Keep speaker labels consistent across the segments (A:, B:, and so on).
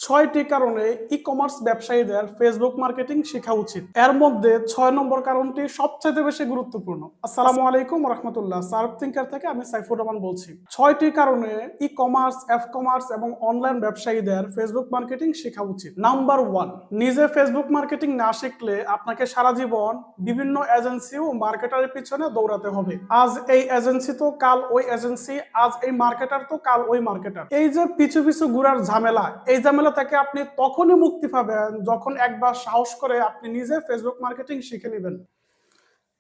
A: ছয়টি কারণে e commerce ব্যবসায়ীদের ফেসবুক মার্কেটিং শেখা উচিত। এর মধ্যে 6 নম্বর কারণটি সবচেয়ে বেশি গুরুত্বপূর্ণ। আসসালামু আলাইকুম রহমতুল্লাহ, সার্ফ থিঙ্কার থেকে আমি সাইফুর রহমান বলছি। 6টি কারণে ই কমার্স, এফ কমার্স এবং অনলাইন ব্যবসায়ীদের ফেসবুক মার্কেটিং শেখা উচিত। নাম্বার 1, নিজে ফেসবুক মার্কেটিং না শিখলে আপনাকে সারা জীবন বিভিন্ন এজেন্সি ও মার্কেটারের পিছনে দৌড়াতে হবে। আজ এই এজেন্সি তো কাল ওই এজেন্সি, আজ এই মার্কেটার তো কাল ওই মার্কেটার। এই যে পিছু পিছু ঘুরার ঝামেলা, এই ঝামেলা থেকে আপনি তখনই মুক্তি পাবেন যখন একবার সাহস করে আপনি নিজে ফেসবুক মার্কেটিং শিখে নেবেন।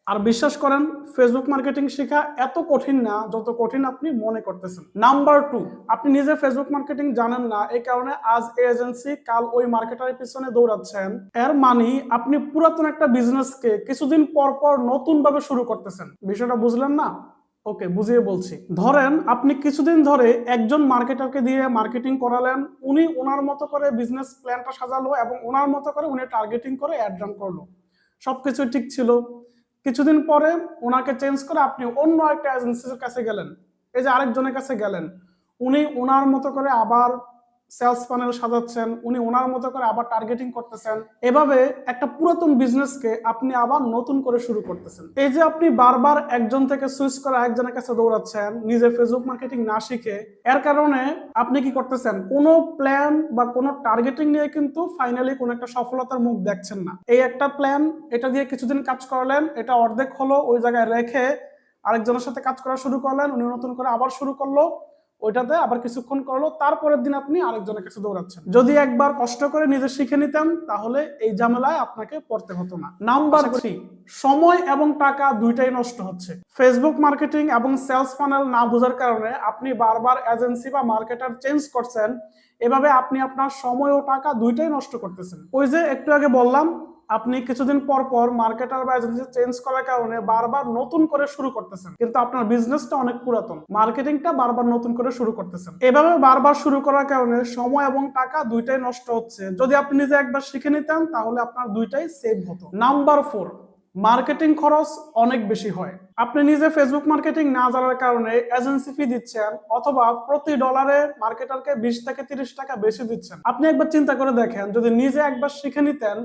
A: আর বিশ্বাস করেন, ফেসবুক মার্কেটিং শেখা এত কঠিন না যত কঠিন আপনি মনে করতেছেন। নাম্বার 2, আপনি নিজে ফেসবুক মার্কেটিং জানেন না, এই কারণে আজ এই এজেন্সি কাল ওই মার্কেটারের পিছনে দৌড়াচ্ছেন। এর মানে আপনি পুরাতন একটা বিজনেসকে কিছুদিন পর পর নতুন ভাবে শুরু করতেছেন। বিষয়টা বুঝলেন না? ওকে, বুঝিয়ে বলছি। ধরেন আপনি কিছুদিন ধরে একজন মার্কেটারকে দিয়ে মার্কেটিং করালেন, উনি ওনার মতো করে বিজনেস প্ল্যানটা সাজালো এবং ওনার মতো করে উনি টার্গেটিং করে অ্যাড রান করলো, সবকিছু ঠিক ছিল। কিছুদিন পরে ওনাকে চেঞ্জ করে আপনি অন্য একটা এজেন্সির কাছে গেলেন, এই যে আরেকজনের কাছে গেলেন, উনি ওনার মতো করে আবার সেলস প্যানেল সাজাচ্ছেন, উনি ওনার মতো করে আবার টার্গেটিং করতেছেন। এভাবে একটা পুরাতন বিজনেসকে আপনি আবার নতুন করে শুরু করতেছেন। এই যে আপনি বারবার একজন থেকে সুইচ করে আরেকজনের কাছে দৌড়াচ্ছেন নিজে ফেসবুক মার্কেটিং না শিখে, এর কারণে আপনি কি করতেছেন, কোনো প্ল্যান বা কোনো টার্গেটিং নিয়ে কিন্তু ফাইনালি কোনো একটা সফলতার মুখ দেখছেন না। এই একটা প্ল্যান, এটা দিয়ে কিছুদিন কাজ করলেন, এটা অর্ধেক হলো, ওই জায়গায় রেখে আরেকজনের সাথে কাজ করা শুরু করলেন, উনি নতুন করে আবার শুরু করলো, ওইটাতে আবার কিছুক্ষণ করলো, তারপরের দিন আপনি আরেকজনের কাছে দৌড়াচ্ছেন। যদি একবার কষ্ট করে নিজে শিখে নিতেন তাহলে এই ঝামেলায় আপনাকে পড়তে হতো না। নাম্বার 3, সময় এবং টাকা দুইটাই নষ্ট হচ্ছে। ফেসবুক মার্কেটিং এবং সেলস ফানেল না বোঝার কারণে আপনি বারবার এজেন্সি বা মার্কেটার চেঞ্জ করছেন। এভাবে আপনি আপনার সময় ও টাকা দুইটাই নষ্ট করতেছেন। ওই যে একটু আগে বললাম, আপনি কিছুদিন পর পর মার্কেটার বা এজেন্সি চেঞ্জ করার কারণে বারবার নতুন করে শুরু করতেছেন, কিন্তু আপনার বিজনেসটা অনেক পুরাতন, মার্কেটিংটা বারবার নতুন করে শুরু করতেছেন। এভাবে বারবার শুরু করার কারণে সময় এবং টাকা দুইটাই নষ্ট হচ্ছে। যদি আপনি নিজে একবার শিখে নিতেন তাহলে আপনার দুইটাই সেভ হতো। নাম্বার 4, মার্কেটিং খরচ অনেক বেশি হয়। আপনি নিজে ফেসবুক মার্কেটিং না জানার কারণে এজেন্সি ফি দিচ্ছেন, অথবা প্রতি ডলারে মার্কেটারকে 20 থেকে 30 টাকা বেশি দিচ্ছেন। আপনি একবার চিন্তা করে দেখেন, যদি নিজে একবার শিখে নিতেন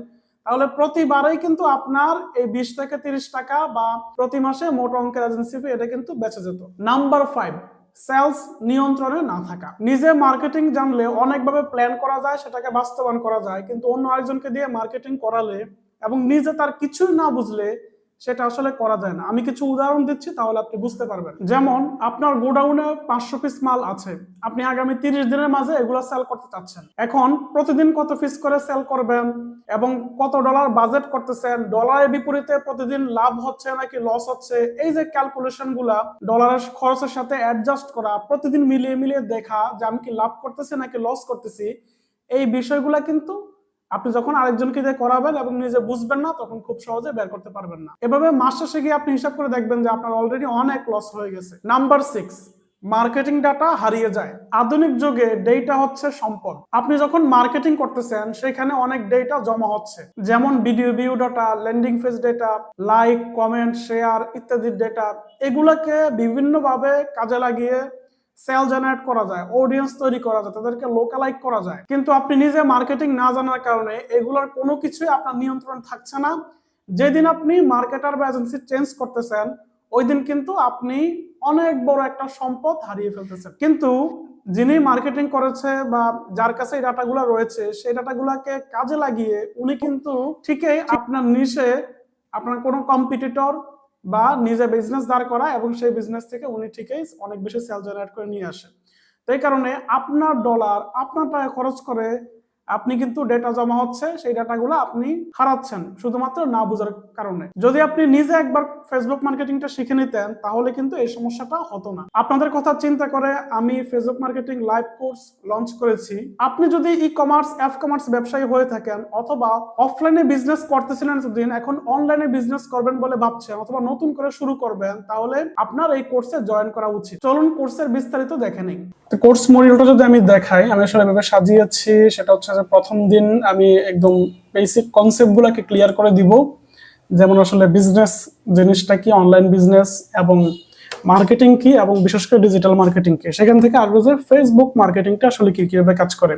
A: তাহলে প্রতিবারেই কিন্তু আপনার এই 20 থেকে 30 টাকা বা প্রতি মাসে মোটা অঙ্কের এজেন্সি ফি এটা কিন্তু বেঁচে যেত। নাম্বার 5, সেলস নিয়ন্ত্রণে না থাকা। নিজে মার্কেটিং জানলে অনেকভাবে প্ল্যান করা যায়, সেটাকে বাস্তবায়ন করা যায়, কিন্তু অন্য আরেকজনকে দিয়ে মার্কেটিং করালে এবং নিজে তার কিছুই না বুঝলে সেটা আসলে করা যায় না। আমি কিছু উদাহরণ দিচ্ছি, তাহলে আপনি বুঝতে পারবেন। যেমন আপনার গোডাউনে 500 পিস মাল আছে, আপনি আগামী 30 দিনের মাঝে এগুলো সেল করতে চাচ্ছেন। এখন প্রতিদিন কত পিস করে সেল করবেন এবং কত ডলার বাজেট করতেছেন, ডলারের বিপরীতে প্রতিদিন লাভ হচ্ছে নাকি লস হচ্ছে, এই যে ক্যালকুলেশন গুলা, ডলারের খরচের সাথে অ্যাডজাস্ট করা, প্রতিদিন মিলিয়ে মিলিয়ে দেখা যে আমি কি লাভ করতেছি নাকি লস করতেছি, এই বিষয়গুলা কিন্তু আপনি যখন আরেকজনকে দিয়ে করাবেন এবং নিজে বুঝবেন না, তখন খুব সহজে বের করতে পারবেন না। এভাবে মাস শেষে গিয়ে আপনি হিসাব করে দেখবেন যে আপনার অলরেডি অনেক লস হয়ে গেছে। নাম্বার 6, মার্কেটিং ডাটা হারিয়ে যায়। আধুনিক যুগে ডেটা হচ্ছে সম্পদ। আপনি যখন মার্কেটিং করতেছেন সেখানে অনেক ডেটা জমা হচ্ছে, যেমন video view data, landing page data, like, comment, share ইত্যাদি ডেটা। এগুলোকে বিভিন্নভাবে কাজে লাগিয়ে সেল জেনারেট করা যায়, অডিয়েন্স তৈরি করা যায়, তাদেরকে লোকালাইজ করা যায়। কিন্তু আপনি নিজে মার্কেটিং না জানার কারণে এগুলোর কোনো কিছুই আপনার নিয়ন্ত্রণ থাকছে না। যেদিন আপনি মার্কেটার বা এজেন্সি চেঞ্জ করতেছেন, ওই দিন কিন্তু আপনি অনেক বড় একটা সম্পদ হারিয়ে ফেলতেছেন। কিন্তু যিনি মার্কেটিং করেছে বা যার কাছে এই ডাটাগুলো রয়েছে, সেই ডাটাগুলোকে কাজে লাগিয়ে উনি কিন্তু ঠিকই আপনার নিশে আপনার কোনো কম্পিটিটর বা নিজে বিজনেস দাঁড় করা এবং সেই বিজনেস থেকে উনি ঠিকই অনেক বেশি সেল জেনারেট করে নিয়ে আসে। তো এই কারণে আপনার ডলার, আপনার টাকা খরচ করে আপনি কিন্তু ডেটা জমা হচ্ছে, সেই ডাটাগুলো আপনি হারাচ্ছেন শুধুমাত্র না বোঝার কারণে। যদি আপনি নিজে একবার ফেসবুক মার্কেটিংটা শিখে নিতেন তাহলে কিন্তু এই সমস্যাটা হতো না। আপনাদের কথা চিন্তা করে আমি Facebook marketing live course launch করেছি। আপনি যদি ই কমার্স, এফ কমার্স ব্যবসায়ী হয়ে থাকেন, অথবা অফলাইনে বিজনেস করতেছিলেন এতদিন, এখন অনলাইনে বিজনেস করবেন বলে ভাবছেন, অথবা নতুন করে শুরু করবেন, তাহলে আপনার এই কোর্সে জয়েন করা উচিত। চলুন কোর্সের বিস্তারিত দেখে নিই। কোর্স মডিউলটা যদি আমি দেখাই, আমি আসলে এভাবে সাজিয়েছি। সেটা হচ্ছে যে প্রথম দিন আমি একদম বেসিক কনসেপ্টগুলোকে ক্লিয়ার করে দিব, যেমন আসলে বিজনেস জিনিসটা কি, অনলাইন বিজনেস এবং মার্কেটিং কি, এবং বিশেষ করে ডিজিটাল মার্কেটিং কি। সেখান থেকে আসবে যে ফেসবুক মার্কেটিংটা আসলে কি, কিভাবে কাজ করে।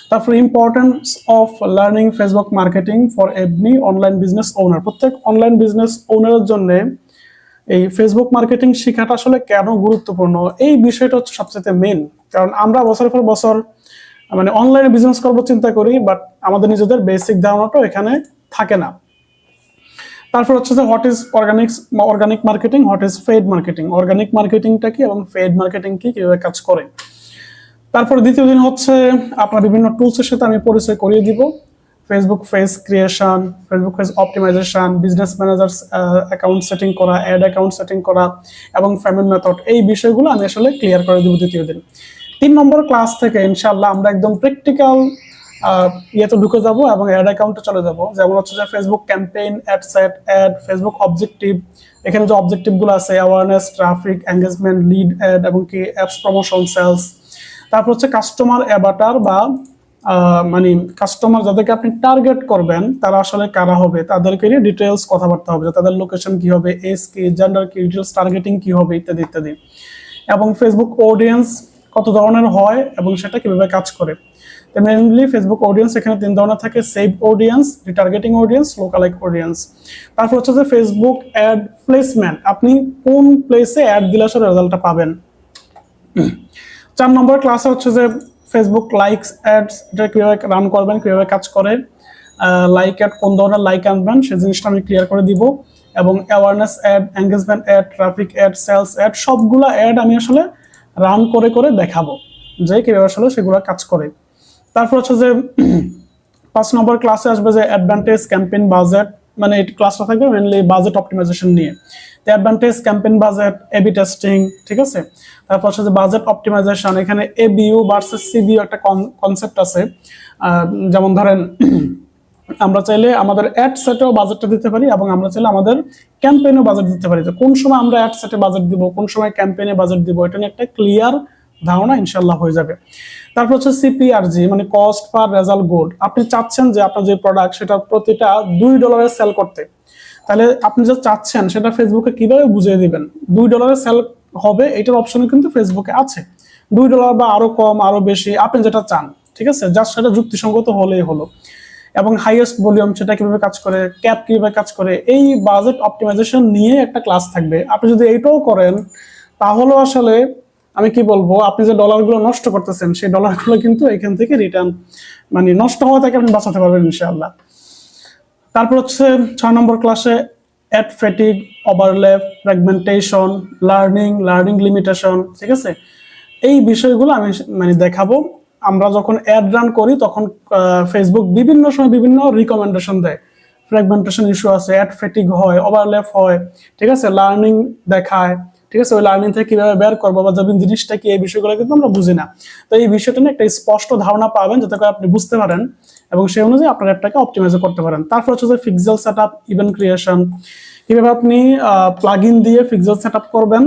A: তো তারপর importance of learning Facebook marketing for every online business owner. প্রত্যেক অনলাইন বিজনেস ওনারের জন্য এই ফেসবুক মার্কেটিং শেখাটা আসলে কেন গুরুত্বপূর্ণ, এই বিষয়টা হচ্ছে সবচেয়ে মেইন। কারণ আমরা বছরের পর বছর মানে অনলাইনে বিজনেস করবো চিন্তা করি, বাট আমাদের নিজেদের বেসিক ধারণাটা এখানে থাকে না। তারপর হচ্ছে যে what is organic marketing, what is paid marketing, organic মার্কেটিংটা কি এবং পেইড মার্কেটিং কি, কিভাবে কাজ করে। তারপর দ্বিতীয় দিন হচ্ছে আপনার বিভিন্ন টুলসের সাথে আমি পরিচয় করিয়ে দিব। Facebook page creation, Facebook page optimization, business manager account setting করা, অ্যাড অ্যাকাউন্ট সেটিং করা এবং পেমেন্ট মেথড, এই বিষয়গুলো আমি আসলে ক্লিয়ার করে দিব দ্বিতীয় দিন। 3 নম্বর ক্লাস থেকে ইনশাআল্লাহ আমরা একদম প্র্যাকটিক্যাল ইয়েতে ঢুকে যাব এবং অ্যাড অ্যাকাউন্টে চলে যাব। যেমন হচ্ছে যে Facebook campaign, ad set, ad, Facebook objective, এখানে যে অবজেক্টিভগুলো আছে awareness, traffic, engagement, lead, ad এবং কি অ্যাপস প্রমোশন, সেলস। তারপর হচ্ছে কাস্টমার অ্যাভাটার বা মানে কাস্টমার যাদেরকে আপনি টার্গেট করবেন তারা আসলে কারা হবে, তাদেরকে নিয়ে ডিটেলস কথাবার্তা হবে, তাদের লোকেশন কি হবে, এজ কি, জেন্ডার কি, ডিটেলস টার্গেটিং কি হবে ইত্যাদি ইত্যাদি। এবং ফেসবুক অডিয়েন্স কত ধরনের হয় এবং সেটা কিভাবে কাজ করে। তো মেইনলি ফেসবুক অডিয়েন্স এখানে 3 ধরনের থাকে, save audience, retargeting audience, লোকালাইক audience. তারপর হচ্ছে যে ফেসবুক অ্যাড প্লেসমেন্ট, আপনি কোন প্লেসে অ্যাড দিলে আসলে রেজাল্টটা পাবেন। 4 নম্বর ক্লাসে হচ্ছে যে ফেসবুক লাইকস অ্যাডস, এটা কিভাবে রান করবেন, কিভাবে কাজ করে, লাইক অ্যাড কোন ধরনের লাইক আনবেন সেই জিনিসটা আমি ক্লিয়ার করে দিব। এবং awareness ad, engagement ad, traffic ad, sales ad, সবগুলা অ্যাড আমি আসলে রান করে করে দেখাবো যে কিভাবে আসলে সেগুলো কাজ করে। তারপর হচ্ছে যে 5 নম্বর ক্লাসে আসবে যে অ্যাডভান্টেজ ক্যাম্পেইন বাজেট, মানে এই ক্লাসটা থাকবে মেইনলি বাজেট অপটিমাইজেশন নিয়ে। তো advantage campaign budget, AB testing, ঠিক আছে। তারপর হচ্ছে যে বাজেট অপটিমাইজেশন, এখানে এবিইউ ভার্সেস সিবিইউ একটা কনসেপ্ট আছে। যেমন ধরেন আমরা চাইলে আমাদের অ্যাড সেটেও বাজেটটা দিতে পারি এবং আমরা চাইলে আমাদের ক্যাম্পেইনেও বাজেট দিতে পারি। তো কোন সময় আমরা অ্যাড সেটে বাজেট দিব, কোন সময় ক্যাম্পেইনে বাজেট দিব, এটা নিয়ে একটা ক্লিয়ার ধারণা ইনশাল্লাহ হয়ে যাবে। তারপর হচ্ছে সিপিআরজি, মানে কস্ট পার রেজাল্ট গুড। আপনি চাচ্ছেন যে আপনার যে প্রোডাক্ট সেটা প্রতিটা $2 সেল করতে, তাহলে আপনি যা চাচ্ছেন সেটা ফেসবুকে কিভাবে বুঝিয়ে দিবেন। $2 সেল হবে এটার অপশনও কিন্তু ফেসবুকে আছে, $2 বা আরো কম আরো বেশি আপনি যেটা চান, ঠিক আছে, জাস্ট সেটা যুক্তিসঙ্গত হলেই হলো। এবং হাইয়েস্ট ভলিউম সেটা কিভাবে কাজ করে, ক্যাপ কিভাবে কাজ করে, এই বাজেট অপটিমাইজেশন নিয়ে একটা ক্লাস থাকবে। আপনি যদি এইটাও করেন তাহলে আসলে আমি কি বলবো, আপনি যে ডলারগুলো নষ্ট করতেছেন সেই ডলারগুলো কিন্তু এখান থেকে রিটার্ন মানে নষ্ট হওয়া থেকে আপনি বাঁচাতে পারবেন ইনশাআল্লাহ। তারপর হচ্ছে 6 নম্বর ক্লাসে ad fatigue, overlap, fragmentation, learning limitation, ঠিক আছে, এই বিষয়গুলো আমি মানে দেখাবো। আমরা যখন অ্যাড রান করি তখন ফেসবুক বিভিন্ন সময় বিভিন্ন রিকমেন্ডেশন দেয়, ফ্র্যাগমেন্টেশন ইস্যু আছে, অ্যাড ফ্যাটিগ হয়, ওভারল্যাপ হয়, ঠিক আছে, লার্নিং দেখায়, ঠিক আছে, ওই লার্নিং থেকে কিভাবে বের করবো বা যাবেন জিনিসটা কি, এই বিষয়গুলো কিন্তু আমরা বুঝি না। তো এই বিষয়টা নিয়ে একটা স্পষ্ট ধারণা পাবেন যাতে করে আপনি বুঝতে পারেন এবং সেই অনুযায়ী আপনার অ্যাপটাকে অপটিমাইজ করতে পারেন। তারপর হচ্ছে যে পিক্সেল সেটআপ, ইভেন্ট ক্রিয়েশন, কিভাবে আপনি প্লাগইন দিয়ে পিক্সেল সেটআপ করবেন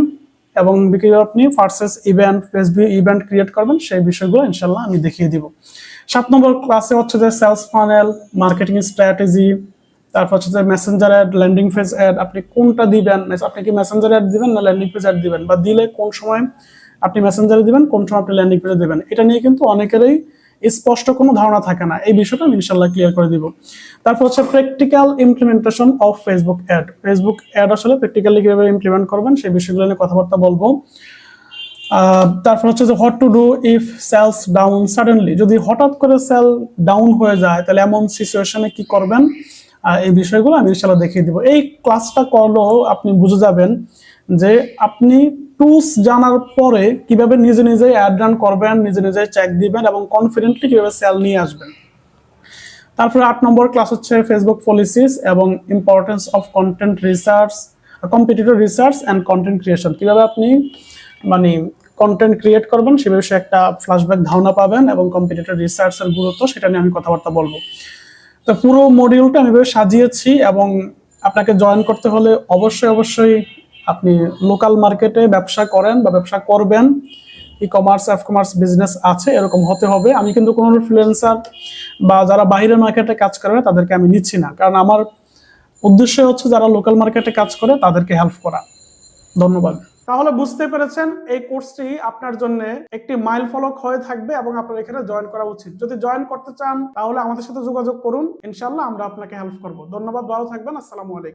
A: এবং কিভাবে আপনি ফার্সেস ইভেন্ট, ফেসবুক ইভেন্ট ক্রিয়েট করবেন সেই বিষয়গুলো ইনশাল্লাহ আমি দেখিয়ে দিব। 7 নম্বর ক্লাসে হচ্ছে যে সেলস ফানেল, মার্কেটিং স্ট্র্যাটেজি, তারপর হচ্ছে যে messenger ad, landing page ad, আপনি কোনটা দিবেন, আপনি কি মেসেঞ্জার অ্যাড দিবেন না ল্যান্ডিং পেজ অ্যাড দিবেন, বা দিলে কোন সময় আপনি মেসেঞ্জারে দিবেন, কোন সময় আপনি ল্যান্ডিং পেজে দিবেন, এটা নিয়ে কিন্তু অনেকেরই স্পষ্ট কোনো ধারণা থাকে না। এই বিষয়টা আমি ইনশাল্লাহ ক্লিয়ার করে দিব। তারপর হচ্ছে practical implementation of Facebook ad, Facebook ad আসলে প্র্যাকটিক্যালি কিভাবে ইমপ্লিমেন্ট করবেন সেই বিষয়গুলো নিয়ে কথাবার্তা বলবো। তারপর হচ্ছে যে what to do if sales down suddenly, যদি হঠাৎ করে সেল ডাউন হয়ে যায় তাহলে এমন সিচুয়েশনে কি করবেন, এই বিষয়গুলো আমি ইনশাআল্লাহ দেখিয়ে দিব। এই ক্লাসটা করলেও আপনি বুঝে যাবেন যে আপনি টুলস জানার পরে কিভাবে নিজে নিজে অ্যাড রান করবেন, নিজে নিজে চেক দিবেন এবং কনফিডেন্টলি কিভাবে সেল নিয়ে আসবেন। তারপরে 8 নম্বর ক্লাস হচ্ছে ফেসবুক পলিসিস এবং importance of content research, competitor research and content creation, কিভাবে আপনি মানে কন্টেন্ট ক্রিয়েট করবেন সে বিষয়ে একটা ফ্ল্যাশব্যাক ধারণা পাবেন এবং কম্পিটিটর রিসার্চের গুরুত্ব সেটা নিয়ে আমি কথাবার্তা বলবো। তো পুরো মডিউলটা আমি সাজিয়েছি এবং আপনাকে জয়েন করতে হলে অবশ্যই আপনি লোকাল মার্কেটে ব্যবসা করেন বা ব্যবসা করবেন, e commerce F commerce business আছে এরকম হতে হবে। আমি কিন্তু কোনো ইনফ্লুয়েন্সার বা যারা বাইরের মার্কেটে কাজ করবে তাদেরকে আমি নিচ্ছি না, কারণ আমার উদ্দেশ্য হচ্ছে যারা লোকাল মার্কেটে কাজ করে তাদেরকে হেল্প করা। ধন্যবাদ। তাহলে বুঝতে পেরেছেন এই কোর্সটি আপনার জন্য একটি মাইল ফলক হয়ে থাকবে এবং আপনার এখানে জয়েন করা উচিত। যদি জয়েন করতে চান তাহলে আমাদের সাথে যোগাযোগ করুন, ইনশাআল্লাহ আমরা আপনাকে হেল্প করব। ধন্যবাদ, ভালো থাকবেন। আসসালামু আলাইকুম।